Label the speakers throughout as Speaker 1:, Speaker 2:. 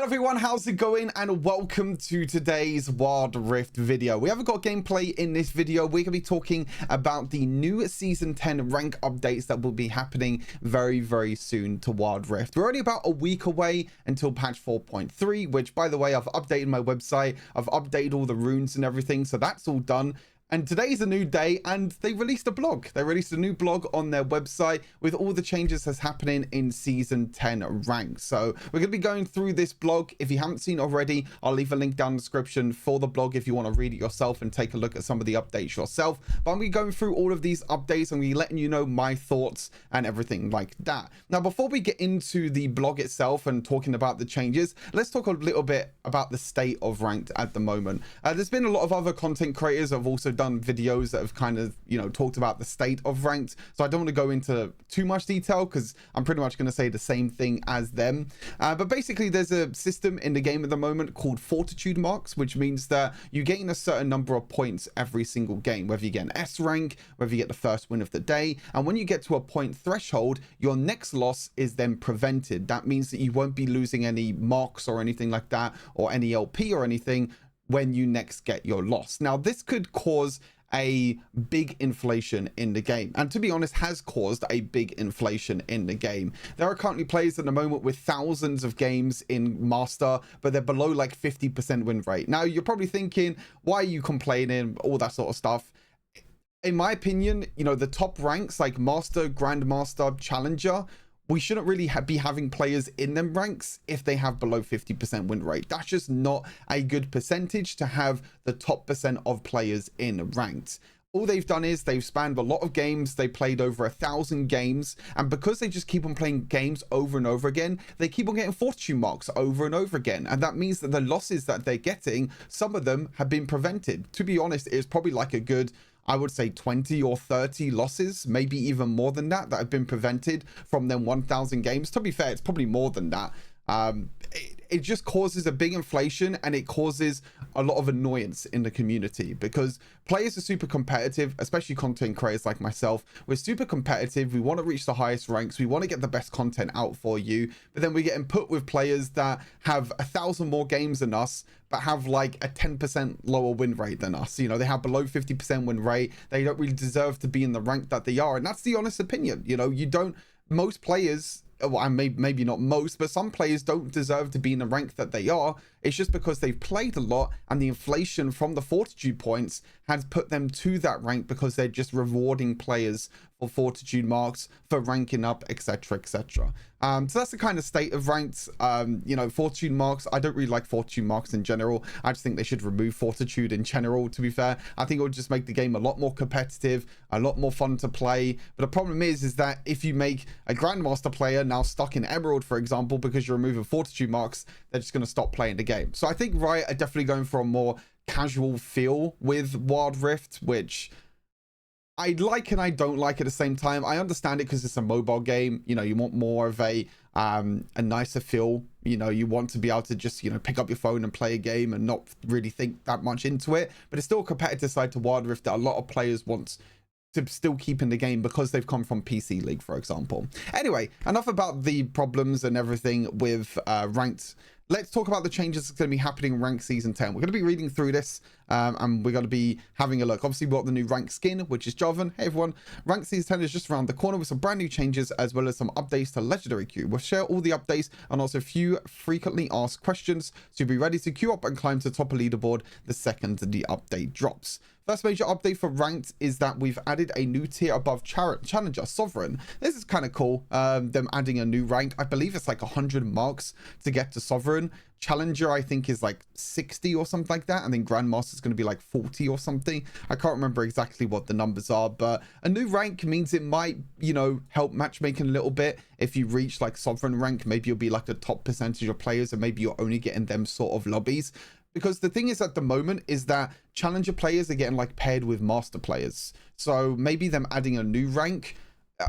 Speaker 1: Everyone, how's it going? And welcome to today's Wild Rift video. We haven't got gameplay in this video. We're gonna be talking about the new season 10 rank updates that will be happening very soon to Wild Rift. We're only about a week away until patch 4.3, which, by the way, I've updated my website, I've updated all the runes and everything, so that's all done. And today's a new day, and they released a blog. They released a new blog on their website with all the changes that's happening in Season 10 rank. So we're going to be going through this blog. If you haven't seen it already, I'll leave a link down in the description for the blog if you want to read it yourself and take a look at some of the updates yourself. But I'm going to be going through all of these updates. I'm going to be letting you know my thoughts and everything like that. Now, before we get into the blog itself and talking about the changes, let's talk a little bit about the state of ranked at the moment. There's been a lot of other content creators that have also done videos that have kind of, talked about the state of ranked, so I don't want to go into too much detail because I'm pretty much going to say the same thing as them. But basically, there's a system in the game at the moment called Fortitude marks, which means that you gain a certain number of points every single game, whether you get an S rank, whether you get the first win of the day, and when you get to a point threshold, your next loss is then prevented. That means that you won't be losing any marks or anything like that, or any LP or anything when you next get your loss. Now, this could cause a big inflation in the game, and to be honest, has caused a big inflation in the game. There are currently players at the moment with thousands of games in Master, but they're below like 50% win rate. Now, you're probably thinking, why are you complaining, all that sort of stuff? In my opinion, the top ranks like Master, Grandmaster, Challenger, we shouldn't really be having players in them ranks if they have below 50% win rate. That's just not a good percentage to have the top percent of players in ranked. All they've done is they've spanned a lot of games. They played over 1,000 games, and because they just keep on playing games over and over again, they keep on getting fortune marks over and over again, and that means that the losses that they're getting, some of them have been prevented. To be honest, it's probably like a good, I would say 20 or 30 losses, maybe even more than that have been prevented from them 1,000 games. To be fair, it's probably more than that. It just causes a big inflation, and it causes a lot of annoyance in the community because players are super competitive, especially content creators like myself. We're super competitive. We want to reach the highest ranks. We want to get the best content out for you, but then we're getting put with players that have 1,000 more games than us, but have like a 10% lower win rate than us. They have below 50% win rate. They don't really deserve to be in the rank that they are, and that's the honest opinion. You don't, most players, well, and maybe not most, but some players don't deserve to be in the rank that they are. It's just because they've played a lot, and the inflation from the fortitude points has put them to that rank because they're just rewarding players for fortitude marks, for ranking up, etc. So that's the kind of state of ranked. Fortitude marks, I don't really like fortitude marks in general. I just think they should remove fortitude in general, to be fair. I think it would just make the game a lot more competitive, a lot more fun to play. But the problem is that if you make a Grandmaster player now stuck in Emerald, for example, because you're removing fortitude marks, they're just going to stop playing the game. So I think Riot are definitely going for a more casual feel with Wild Rift, which I like and I don't like at the same time. I understand it because it's a mobile game. You want more of a nicer feel. You want to be able to just, pick up your phone and play a game and not really think that much into it. But it's still a competitive side to Wild Rift that a lot of players want to still keep in the game because they've come from PC League, for example. Anyway, enough about the problems and everything with ranked. Let's talk about the changes that's going to be happening in Rank Season 10. We're going to be reading through this, and we're going to be having a look. Obviously, we've got the new rank skin, which is Jovan. Hey, everyone. Rank Season 10 is just around the corner with some brand new changes, as well as some updates to Legendary Queue. We'll share all the updates and also a few frequently asked questions, so be ready to queue up and climb to the top of leaderboard the second the update drops. First major update for ranked is that we've added a new tier above Challenger, Sovereign. This is kind of cool, them adding a new rank. I believe it's like 100 marks to get to Sovereign. Challenger, I think, is like 60 or something like that, and then Grandmaster is going to be like 40 or something. I can't remember exactly what the numbers are, but a new rank means it might, help matchmaking a little bit. If you reach like Sovereign rank, maybe you'll be like the top percentage of players, and maybe you're only getting them sort of lobbies. Because the thing is at the moment is that Challenger players are getting like paired with Master players. So maybe them adding a new rank,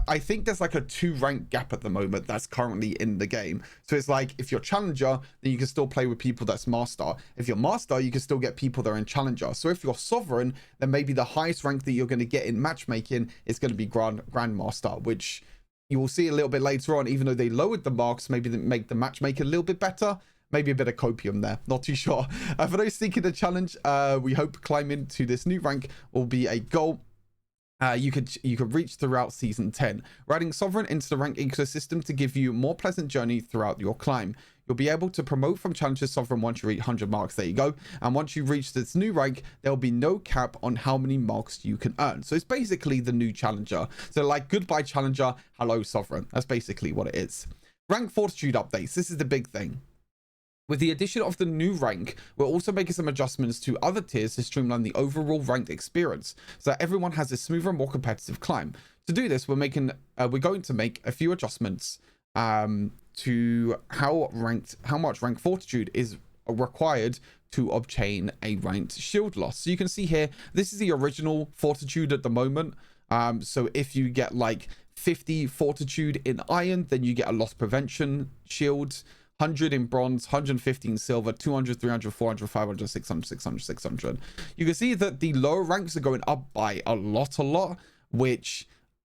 Speaker 1: I think there's like a 2 rank gap at the moment that's currently in the game. So it's like if you're Challenger, then you can still play with people that's Master. If you're Master, you can still get people that are in Challenger. So if you're Sovereign, then maybe the highest rank that you're going to get in matchmaking is going to be Grandmaster, which you will see a little bit later on. Even though they lowered the marks, maybe they make the matchmaking a little bit better. maybe a bit of copium there, not too sure. For those seeking the challenge, we hope climbing to this new rank will be a goal you could reach throughout season 10, riding Sovereign into the rank ecosystem to give you a more pleasant journey throughout your climb. You'll be able to promote from challenges Sovereign once you reach 100 marks. There you go. And once you reach this new rank, there'll be no cap on how many marks you can earn. So it's basically the new challenger. So like, goodbye challenger, hello Sovereign. That's basically what it is. Rank Fortitude updates. This is the big thing. With the addition of the new rank, we're also making some adjustments to other tiers to streamline the overall ranked experience, so that everyone has a smoother and more competitive climb. To do this, we're going to make a few adjustments to how much rank Fortitude is required to obtain a ranked shield loss. So you can see here, this is the original Fortitude at the moment. So if you get like 50 Fortitude in iron, then you get a loss prevention shield. 100 in bronze, 150 in silver, 200, 300, 400, 500, 600, 600, 600. You can see that the lower ranks are going up by a lot, which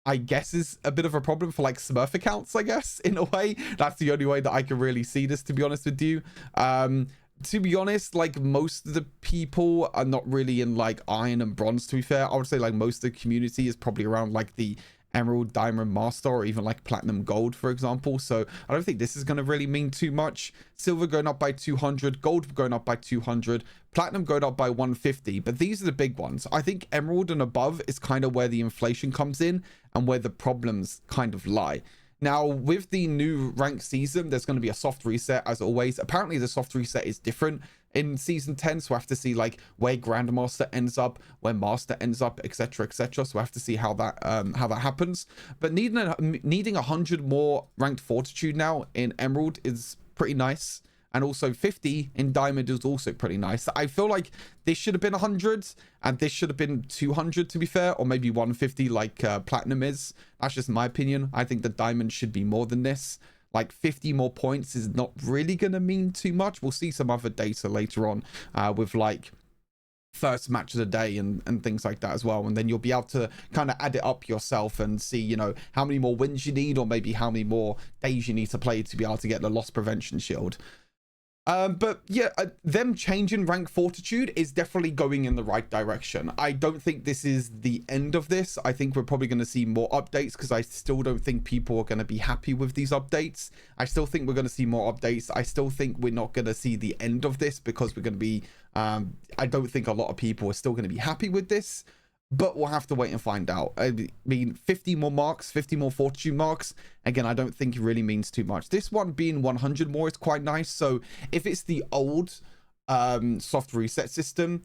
Speaker 1: I guess is a bit of a problem for like Smurf accounts, I guess, in a way. That's the only way that I can really see this, to be honest with you. To be honest, like most of the people are not really in like iron and bronze, to be fair. I would say like most of the community is probably around like the Emerald, Diamond, Master, or even like Platinum, Gold, for example. So I don't think this is going to really mean too much. Silver going up by 200, Gold going up by 200, Platinum going up by 150. But these are the big ones. I think Emerald and above is kind of where the inflation comes in and where the problems kind of lie. Now, with the new rank season, there's going to be a soft reset as always. Apparently, the soft reset is different in season 10, so I have to see like where Grandmaster ends up, where Master ends up, etc, etc. So I have to see how that happens. But needing 100 more ranked Fortitude now in Emerald is pretty nice, and also 50 in Diamond is also pretty nice. I feel like this should have been 100 and this should have been 200, to be fair, or maybe 150 like Platinum is. That's just my opinion. I think the Diamond should be more than this. Like 50 more points is not really going to mean too much. We'll see some other data later on with like first match of the day and things like that as well. And then you'll be able to kind of add it up yourself and see, you know, how many more wins you need, or maybe how many more days you need to play to be able to get the loss prevention shield. But yeah, them changing rank Fortitude is definitely going in the right direction. I don't think this is the end of this. I think we're probably going to see more updates, because I still don't think people are going to be happy with these updates. I still think we're going to see more updates. I still think we're not going to see the end of this, because we're going to be I don't think a lot of people are still going to be happy with this. But we'll have to wait and find out. I mean, 50 more marks, 50 more Fortitude marks. Again, I don't think it really means too much. This one being 100 more is quite nice. So if it's the old soft reset system,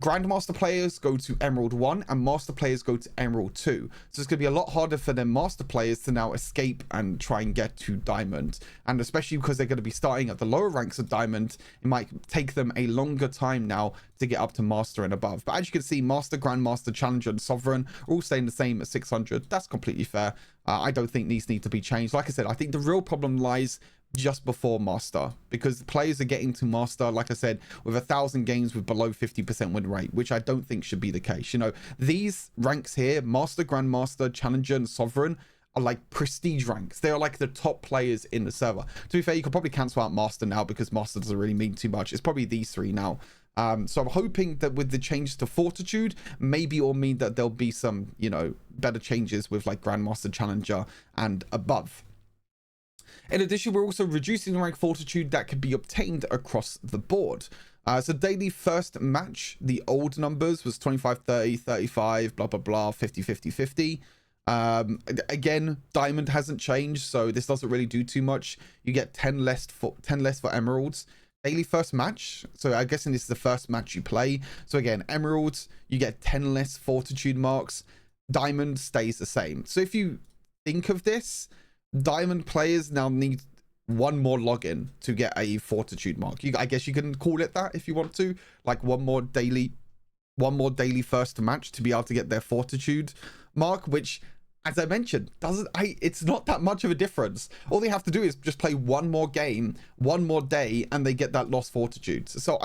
Speaker 1: Grandmaster players go to Emerald 1 and Master players go to Emerald 2. So it's going to be a lot harder for them Master players to now escape and try and get to Diamond. And especially because they're going to be starting at the lower ranks of Diamond, it might take them a longer time now to get up to Master and above. But as you can see, Master, Grandmaster, Challenger, and Sovereign are all staying the same at 600. That's completely fair. I don't think these need to be changed. Like I said, I think the real problem lies just before Master, because the players are getting to Master, like I said, with 1,000 games with below 50% win rate, which I don't think should be the case. You know, these ranks here, Master, Grandmaster, Challenger, and Sovereign, are like prestige ranks. They are like the top players in the server. To be fair, you could probably cancel out Master now, because Master doesn't really mean too much. It's probably these three now. So I'm hoping that with the changes to Fortitude, maybe it'll mean that there'll be some, you know, better changes with like Grandmaster, Challenger, and above. In addition, we're also reducing the rank Fortitude that can be obtained across the board. So daily first match, the old numbers was 25, 30, 35, blah, blah, blah, 50, 50, 50. Again, Diamond hasn't changed, so this doesn't really do too much. You get 10 less for Emeralds. Daily first match, so I'm guessing this is the first match you play. So again, Emeralds, you get 10 less Fortitude marks. Diamond stays the same. So if you think of this, Diamond players now need one more login to get a Fortitude mark. I guess you can call it that if you want to, like one more daily first match to be able to get their Fortitude mark, which, as I mentioned, it's not that much of a difference. All they have to do is just play one more game, one more day, and they get that lost Fortitude. So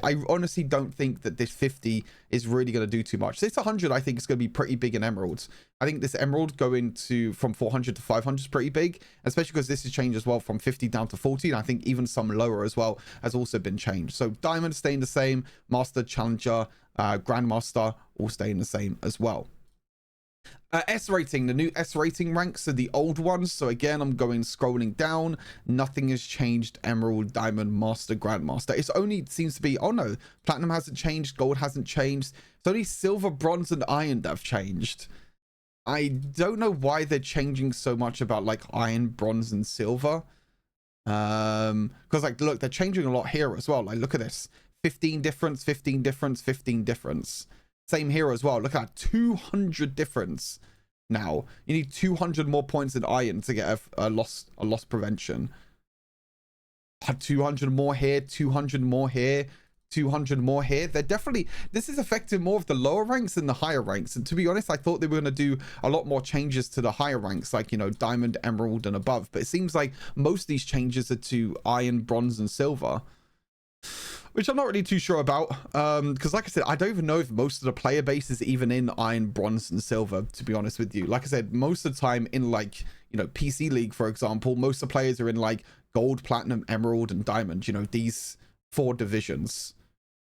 Speaker 1: I honestly don't think that this 50 is really going to do too much. This 100, I think, is going to be pretty big in emeralds. I think this emerald going to from 400 to 500 is pretty big, especially because this has changed as well from 50 down to 40. And I think even some lower as well has also been changed. So diamond staying the same, master, challenger, grandmaster all staying the same as well. S rating, the new S rating ranks are the old ones. So again, I'm going scrolling down. Nothing has changed. Emerald, diamond, master, grandmaster. It's only, it seems to be, oh no, platinum hasn't changed, gold hasn't changed. It's only silver, bronze, and iron that have changed. I don't know why they're changing so much about like iron, bronze, and silver. Because like, look, they're changing a lot here as well. Like, look at this. 15 difference, 15 difference, 15 difference. Same here as well. Look at that, 200 difference. Now you need 200 more points in iron to get a loss prevention. 200 more here, 200 more here, 200 more here. They're definitely, this is affecting more of the lower ranks than the higher ranks. And to be honest, I thought they were going to do a lot more changes to the higher ranks, like, you know, diamond, emerald, and above. But it seems like most of these changes are to iron, bronze, and silver, which I'm not really too sure about, because like I said, I don't even know if most of the player base is even in iron, bronze, and silver, to be honest with you. Like I said, most of the time in, like, you know, PC League, for example, most of the players are in like gold, platinum, emerald, and diamond, you know, these 4 divisions.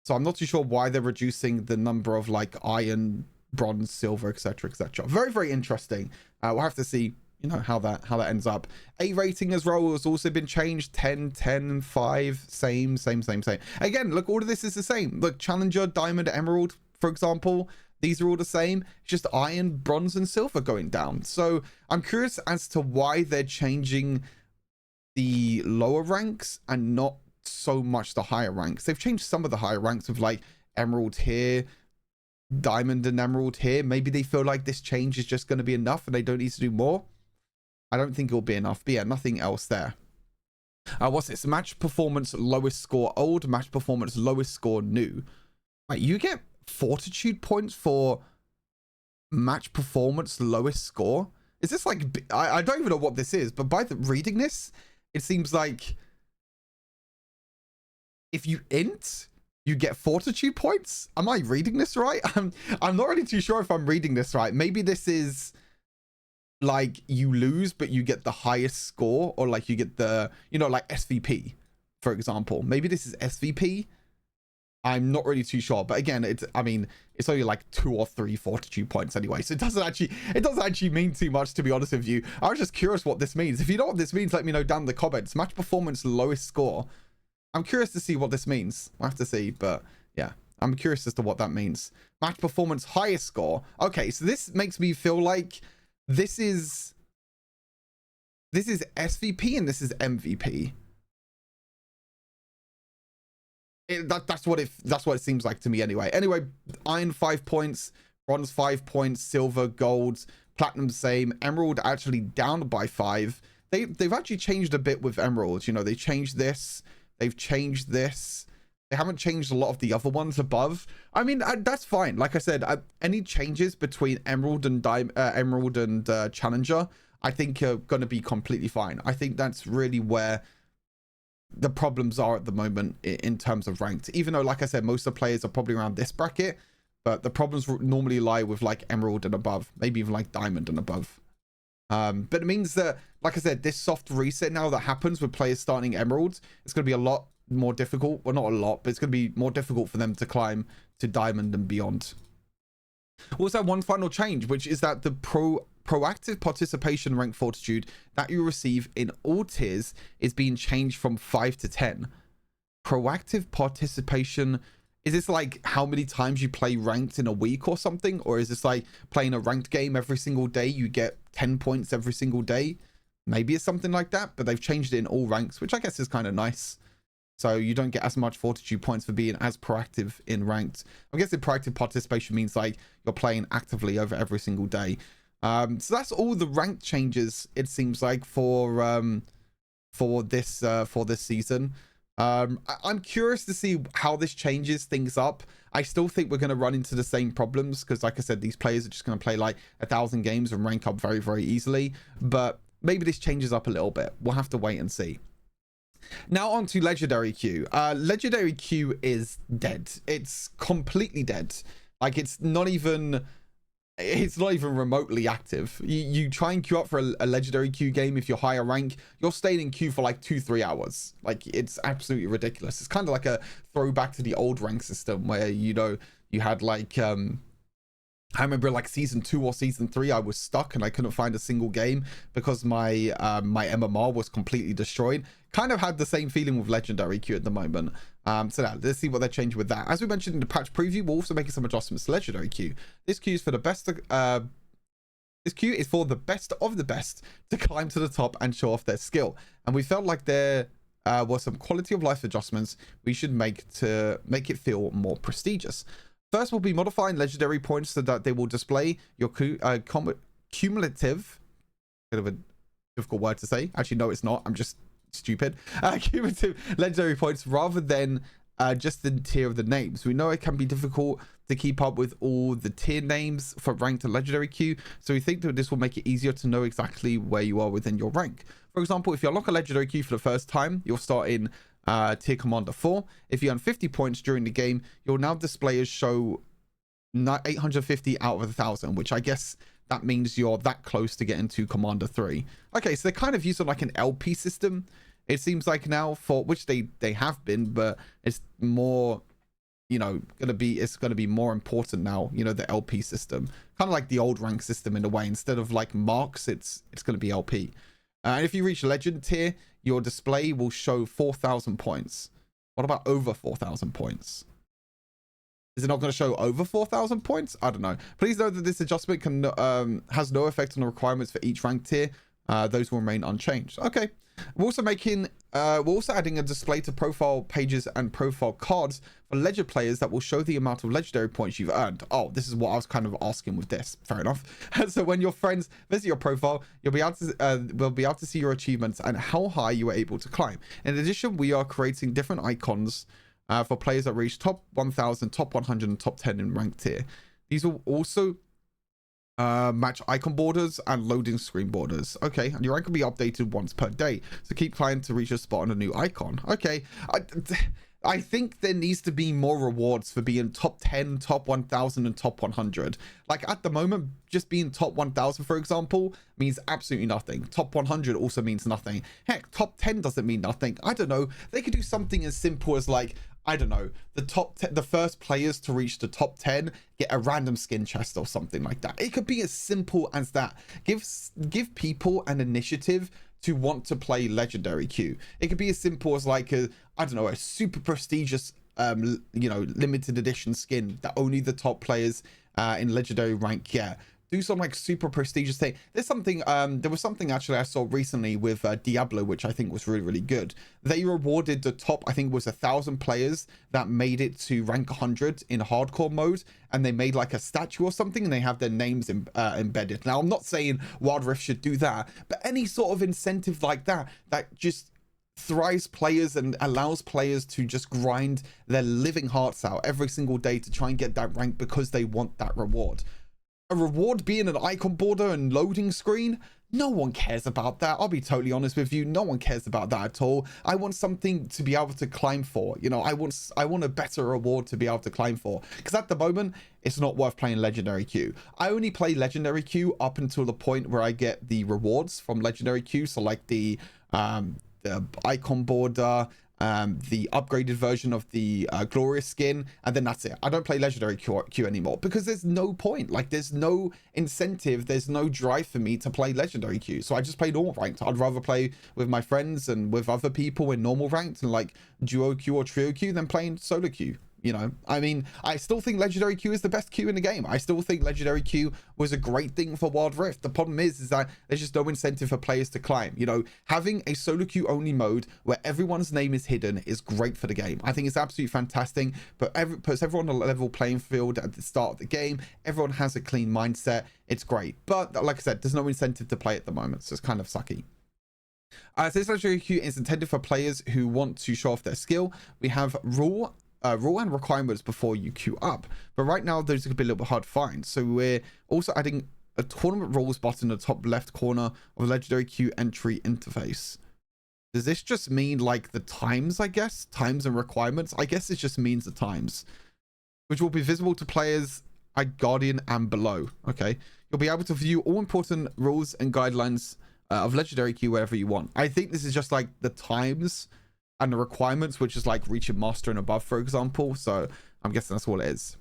Speaker 1: So I'm not too sure why they're reducing the number of like iron, bronze, silver, etc, etc. Very, very interesting. We'll have to see, you know, how that ends up. A rating as well has also been changed. 10, 10, 5, same. Again, look, all of this is the same. Look, challenger, diamond, emerald, for example, these are all the same. It's just iron, bronze, and silver going down. So I'm curious as to why they're changing the lower ranks and not so much the higher ranks. They've changed some of the higher ranks with like emerald here, diamond and emerald here. Maybe they feel like this change is just going to be enough and they don't need to do more. I don't think it'll be enough, but yeah, nothing else there. What's this? Match performance lowest score old, match performance lowest score new. Wait, you get Fortitude points for match performance lowest score? Is this like, I don't even know what this is, but by reading this, it seems like if you int, you get Fortitude points. Am I reading this right? I'm not really too sure if I'm reading this right. Maybe this is like you lose but you get the highest score, or like you get the, you know, like SVP, for example. Maybe this is SVP. I'm not really too sure, but again, it's, I mean, it's only like 2 or 3 Fortitude points anyway, so it doesn't actually mean too much, to be honest with you. I was just curious what this means. If you know what this means, let me know down in the comments. Match performance lowest score. I'm curious to see what this means. I'll have to see, but yeah, I'm curious as to what that means. Match performance highest score. Okay, so this makes me feel like this is SVP and this is MVP. That's what it seems like to me anyway. Anyway, iron 5 points, bronze 5 points, silver, gold, platinum same, emerald actually down by 5. They've actually changed a bit with emeralds. You know, they changed this. They've changed this. They haven't changed a lot of the other ones above. I mean, that's fine. Like I said, any changes between emerald and challenger, I think are going to be completely fine. I think that's really where the problems are at the moment in terms of ranked. Even though, like I said, most of the players are probably around this bracket, but the problems normally lie with like emerald and above, maybe even like diamond and above. But it means that, like I said, this soft reset now that happens with players starting emeralds, it's going to be a lot more difficult. Well, not a lot, but it's going to be more difficult for them to climb to diamond and beyond. Also, one final change, which is that the proactive participation rank Fortitude that you receive in all tiers is being changed from 5 to 10. Proactive participation, is this like how many times you play ranked in a week or something? Or is this like playing a ranked game every single day, you get 10 points every single day? Maybe it's something like that, but they've changed it in all ranks, which I guess is kind of nice. So you don't get as much Fortitude points for being as proactive in ranked. I'm guessing proactive participation means like you're playing actively over every single day. So that's all the ranked changes, it seems like, for this season. I'm curious to see how this changes things up. I still think we're going to run into the same problems because, like I said, these players are just going to play like 1,000 games and rank up very, very easily. But maybe this changes up a little bit. We'll have to wait and see. Now on to legendary queue. Legendary queue is dead. It's completely dead. Like it's not even remotely active. You try and queue up for a legendary queue game. If you're higher rank, you're staying in queue for like 2-3 hours. Like it's absolutely ridiculous. It's kind of like a throwback to the old rank system where, you know, you had like I remember like season 2 or season 3, I was stuck and I couldn't find a single game because my my MMR was completely destroyed. Kind of had the same feeling with legendary queue at the moment. So now let's see what they're changing with that. As we mentioned in the patch preview, we're also making some adjustments to legendary queue. This queue is for the best. This queue is for the best of the best to climb to the top and show off their skill. And we felt like there was some quality of life adjustments we should make to make it feel more prestigious. First, we'll be modifying legendary points so that they will display your cumulative, bit of a difficult word to say. Actually, no, it's not. I'm just stupid. Cumulative legendary points rather than just the tier of the names. We know it can be difficult to keep up with all the tier names for ranked and legendary queue, so we think that this will make it easier to know exactly where you are within your rank. For example, if you unlock a legendary queue for the first time, you'll start in tier commander 4. If you earn 50 points during the game, you'll now display as show 850 out of 1,000, which I guess that means you're that close to getting to commander 3. Okay, so they're kind of using like an LP system, it seems like now, for which they have been, but it's more, you know, it's gonna be more important now, you know, the LP system, kind of like the old rank system in a way. Instead of like marks, it's gonna be LP. And if you reach legend tier, your display will show 4,000 points. What about over 4,000 points? Is it not going to show over 4,000 points? I don't know. Please note that this adjustment can has no effect on the requirements for each rank tier. Those will remain unchanged. Okay. We're also adding a display to profile pages and profile cards for legend players that will show the amount of legendary points you've earned. Oh, this is what I was kind of asking with this. Fair enough. So when your friends visit your profile, you'll be able to we'll be able to see your achievements and how high you were able to climb. In addition, we are creating different icons for players that reach top 1,000, top 100, and top 10 in ranked tier. These will also match icon borders and loading screen borders. Okay, and your rank will be updated once per day, so keep climbing to reach a spot on a new icon. Okay, I think there needs to be more rewards for being top 10, top 1,000, and top 100. Like at the moment, just being top 1,000, for example, means absolutely nothing. Top 100 also means nothing. Heck, top 10 doesn't mean nothing. I don't know. They could do something as simple as like, I don't know, the first players to reach the top 10 get a random skin chest or something like that. It could be as simple as that. Give people an initiative to want to play legendary queue. It could be as simple as like a, I don't know, a super prestigious you know, limited edition skin that only the top players in legendary rank get. Do some like super prestigious thing. There's something there was something actually I saw recently with Diablo, which I think was really good. They rewarded the top, I think it was 1,000 players that made it to rank 100 in hardcore mode, and they made like a statue or something, and they have their names embedded. Now I'm not saying Wild Rift should do that, but any sort of incentive like that just thrives players and allows players to just grind their living hearts out every single day to try and get that rank because they want that reward. A reward being an icon border and loading screen, no one cares about that. I'll be totally honest with you, no one cares about that at all. I want something to be able to climb for, you know. I want a better reward to be able to climb for, because at the moment it's not worth playing legendary queue. I only play legendary queue up until the point where I get the rewards from legendary queue, so like the icon border, the upgraded version of the glorious skin, and then that's it. I don't play legendary queue anymore because there's no point. Like there's no incentive, there's no drive for me to play legendary queue, so I just play normal ranked. I'd rather play with my friends and with other people in normal ranked and like duo queue or trio queue than playing solo queue. You know, I mean, I still think legendary queue is the best queue in the game. I still think legendary queue was a great thing for Wild Rift. The problem is that there's just no incentive for players to climb. You know, having a solo queue only mode where everyone's name is hidden is great for the game. I think it's absolutely fantastic, but puts everyone on a level playing field at the start of the game. Everyone has a clean mindset. It's great, but like I said, there's no incentive to play at the moment, so it's kind of sucky. So this legendary queue is intended for players who want to show off their skill. We have rule and requirements before you queue up, but right now those could be a little bit hard to find, so we're also adding a tournament rules button in the top left corner of the legendary queue entry interface. Does this just mean like the times, I guess? Times and requirements? I guess it just means the times, which will be visible to players at Guardian and below. Okay. You'll be able to view all important rules and guidelines of Legendary Queue wherever you want. I think this is just like the times and the requirements, which is like reaching Master and above, for example. So I'm guessing that's all it is.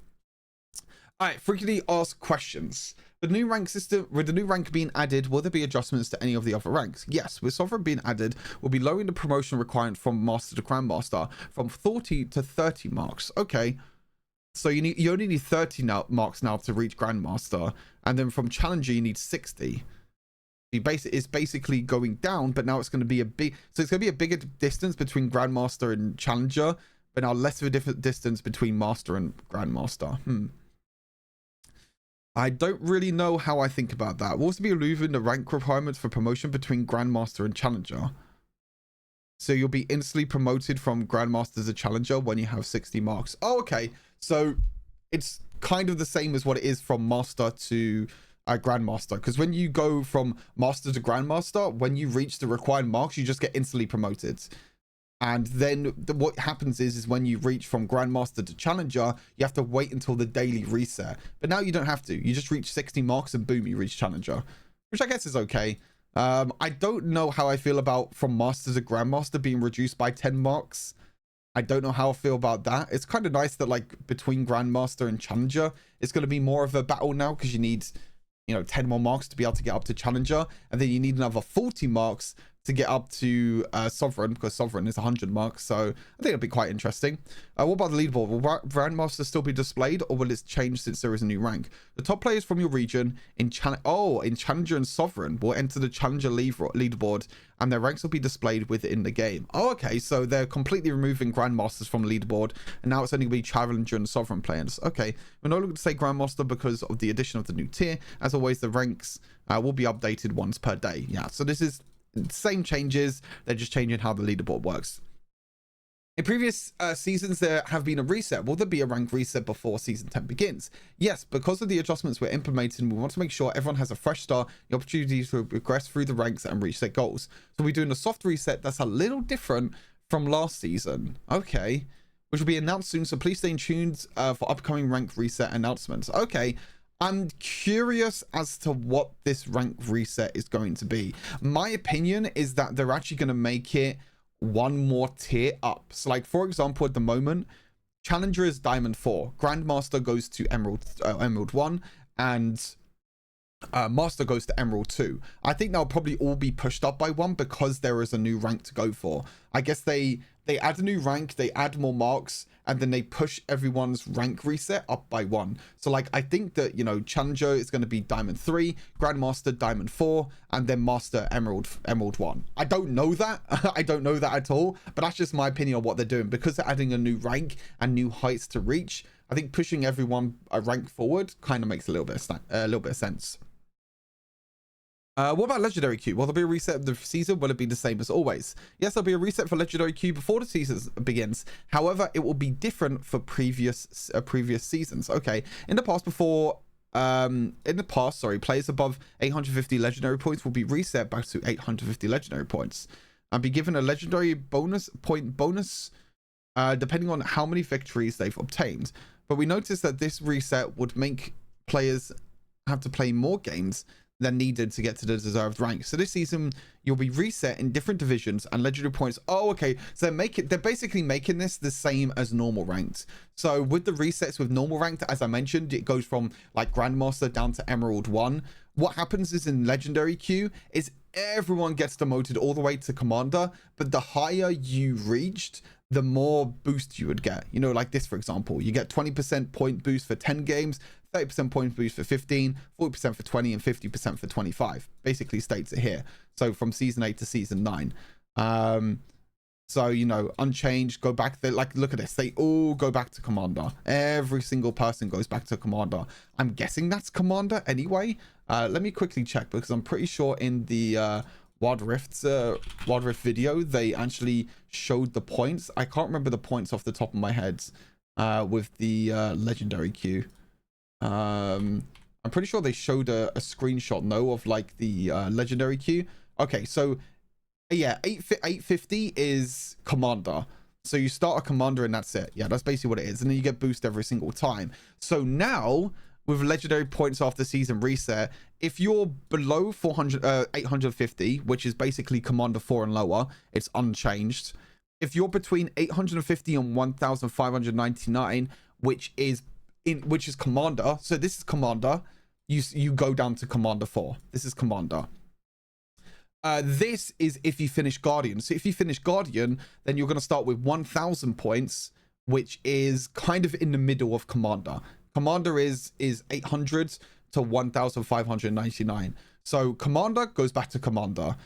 Speaker 1: All right, frequently asked questions. The new rank system, with the new rank being added, will there be adjustments to any of the other ranks? Yes, with Sovereign being added, we'll be lowering the promotion requirement from Master to Grandmaster from 40 to 30 marks. Okay, so you only need 30 marks now to reach Grandmaster, and then from Challenger you need 60. It's basically going down, but now it's going to be it's going to be a bigger distance between Grandmaster and Challenger, but now less of a different distance between Master and Grandmaster. I don't really know how I think about that. We'll also be removing the rank requirements for promotion between Grandmaster and Challenger. So you'll be instantly promoted from Grandmaster to Challenger when you have 60 marks. Oh, okay. So it's kind of the same as what it is from Master to Grandmaster. Because when you go from Master to Grandmaster, when you reach the required marks, you just get instantly promoted. And then what happens is when you reach from Grandmaster to Challenger, you have to wait until the daily reset. But now you don't have to. You just reach 60 marks and boom, you reach Challenger, which I guess is okay. I don't know how I feel about from Master to Grandmaster being reduced by 10 marks. I don't know how I feel about that. It's kind of nice that like between Grandmaster and Challenger, it's going to be more of a battle now because you need, 10 more marks to be able to get up to Challenger. And then you need another 40 marks to get up to Sovereign, because Sovereign is 100 marks. So I think it'll be quite interesting. What about the leaderboard? Will Grandmaster still be displayed, or will it change since there is a new rank? The top players from your region in Challenger and Sovereign will enter the Challenger leaderboard, and their ranks will be displayed within the game. Oh, okay. So they're completely removing Grandmasters from the leaderboard, and now it's only going to be Challenger and Sovereign players. Okay. We're no longer to say Grandmaster because of the addition of the new tier. As always, the ranks will be updated once per day. Yeah. So this is same changes, they're just changing how the leaderboard works. In previous seasons, there have been a reset. Will there be a rank reset before season 10 begins? Yes, because of the adjustments we're implementing, we want to make sure everyone has a fresh start, the opportunity to progress through the ranks and reach their goals. So we're doing a soft reset that's a little different from last season. Okay, which will be announced soon, so please stay tuned for upcoming rank reset announcements. Okay. I'm curious as to what this rank reset is going to be. My opinion is that they're actually going to make it one more tier up. So like, for example, at the moment, Challenger is Diamond 4. Grandmaster goes to Emerald 1. And Master goes to Emerald 2. I think they'll probably all be pushed up by one because there is a new rank to go for. I guess they add a new rank, they add more marks, and then they push everyone's rank reset up by one. So like, I think that, Challenger is going to be Diamond 3, Grandmaster Diamond 4, and then Master Emerald 1. I don't know that. I don't know that at all, but that's just my opinion on what they're doing. Because they're adding a new rank and new heights to reach, I think pushing everyone a rank forward kind of makes a little bit of sense. What about Legendary Queue? Will there be a reset of the season? Will it be the same as always? Yes, there'll be a reset for Legendary Queue before the season begins. However, it will be different for previous seasons. Okay, in the past, sorry, players above 850 legendary points will be reset back to 850 legendary points and be given a legendary bonus depending on how many victories they've obtained. But we noticed that this reset would make players have to play more games than needed to get to the deserved rank. So this season you'll be reset in different divisions and legendary points. Oh, okay. So they're basically making this the same as normal ranked. So with the resets with normal ranked, as I mentioned, it goes from like Grandmaster down to Emerald 1. What happens is in Legendary Queue is everyone gets demoted all the way to Commander, but the higher you reached, the more boost you would get. Like this, for example, you get 20% point boost for 10 games, 30% point boost for 15, 40% for 20, and 50% for 25. Basically states it here. So from season 8 to season 9. So, unchanged, go back there. Like, look at this. They all go back to Commander. Every single person goes back to Commander. I'm guessing that's Commander anyway. Let me quickly check, because I'm pretty sure in the Wild Rift video, they actually showed the points. I can't remember the points off the top of my head with the Legendary Queue. I'm pretty sure they showed a screenshot, of like the Legendary Queue. Okay, so Yeah, 850 is commander. So you start a commander and that's it. Yeah, that's basically what it is. And then you get boost every single time. So now with legendary points after season reset, if you're below 850, which is basically commander 4 and lower, it's unchanged. If you're between 850 and 1599, which is commander, so this is commander, you go down to commander 4. This is commander. This is if you finish Guardian. So if you finish Guardian, then you're going to start with 1000 points, which is kind of in the middle of Commander. Commander is 800 to 1599. So Commander goes back to Commander.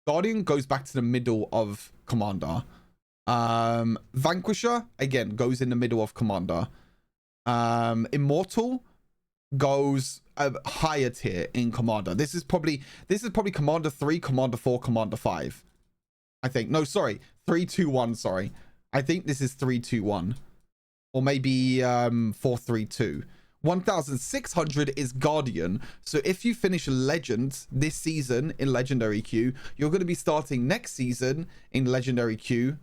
Speaker 1: Guardian goes back to the middle of Commander. Vanquisher, again, goes in the middle of Commander. Immortal goes a higher tier in Commander. This is probably Commander 3, Commander 4, Commander 5. I think. No, sorry. 3, 2, 1, sorry. I think this is 3, 2, 1. Or maybe 4, 3, 2. 1600 is Guardian. So if you finish Legend this season in Legendary Queue, you're going to be starting next season in Legendary Queue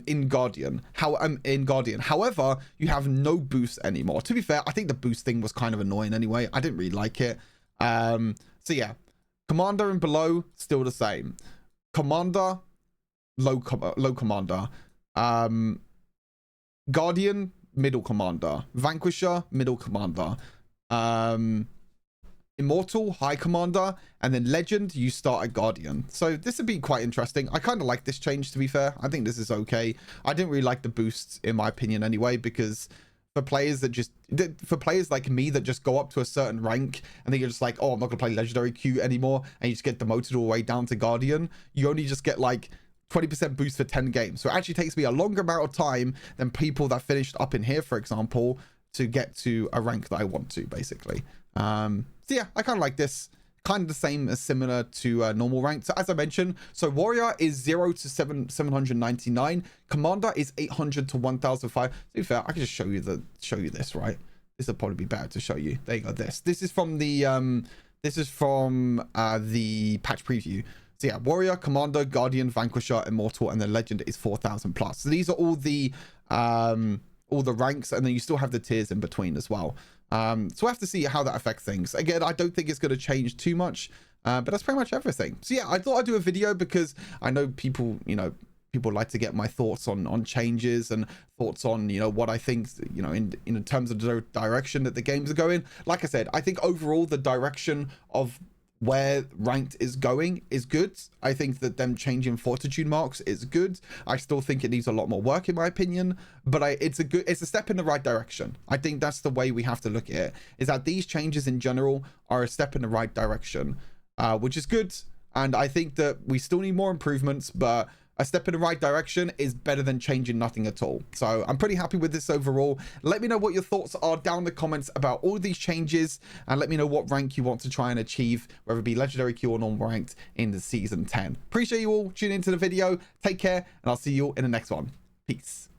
Speaker 1: in Guardian. However, you have no boost anymore. To be fair, I think the boost thing was kind of annoying anyway. I didn't really like it. So yeah, Commander and below still the same. Commander, low commander. Guardian, middle commander. Vanquisher, middle commander. Immortal, high commander, and then Legend, you start at Guardian. So this would be quite interesting. I kind of like this change, to be fair. I think this is okay. I didn't really like the boosts, in my opinion, anyway, because for players like me that just go up to a certain rank and then you're just like, oh, I'm not gonna play Legendary Queue anymore, and you just get demoted all the way down to Guardian, you only just get like 20% boost for 10 games. So it actually takes me a longer amount of time than people that finished up in here, for example, to get to a rank that I want to, basically. So yeah, I kind of like this. Kind of the same as similar to normal rank. So as I mentioned, so Warrior is 0 to 799. Commander is 800 to 1005. To be fair, I can just show you this, right? This will probably be better to show you. There you go. This is from the patch preview. So yeah, Warrior, Commander, Guardian, Vanquisher, Immortal, and then Legend is 4000 plus. So these are all the ranks, and then you still have the tiers in between as well. So we'll have to see how that affects things. Again, I don't think it's going to change too much, but that's pretty much everything. So yeah, I thought I'd do a video because I know people, people like to get my thoughts on changes and thoughts on, what I think, in terms of the direction that the games are going. Like I said, I think overall the direction of where ranked is going is good. I think that them changing Fortitude marks is good. I still think it needs a lot more work, in my opinion, but it's a step in the right direction. I think that's the way we have to look at it, is that these changes in general are a step in the right direction, which is good. And I think that we still need more improvements, but a step in the right direction is better than changing nothing at all. So I'm pretty happy with this overall. Let me know what your thoughts are down in the comments about all these changes, and let me know what rank you want to try and achieve, whether it be Legendary Queue or normal ranked in the season 10. Appreciate you all tuning into the video. Take care, and I'll see you all in the next one. Peace.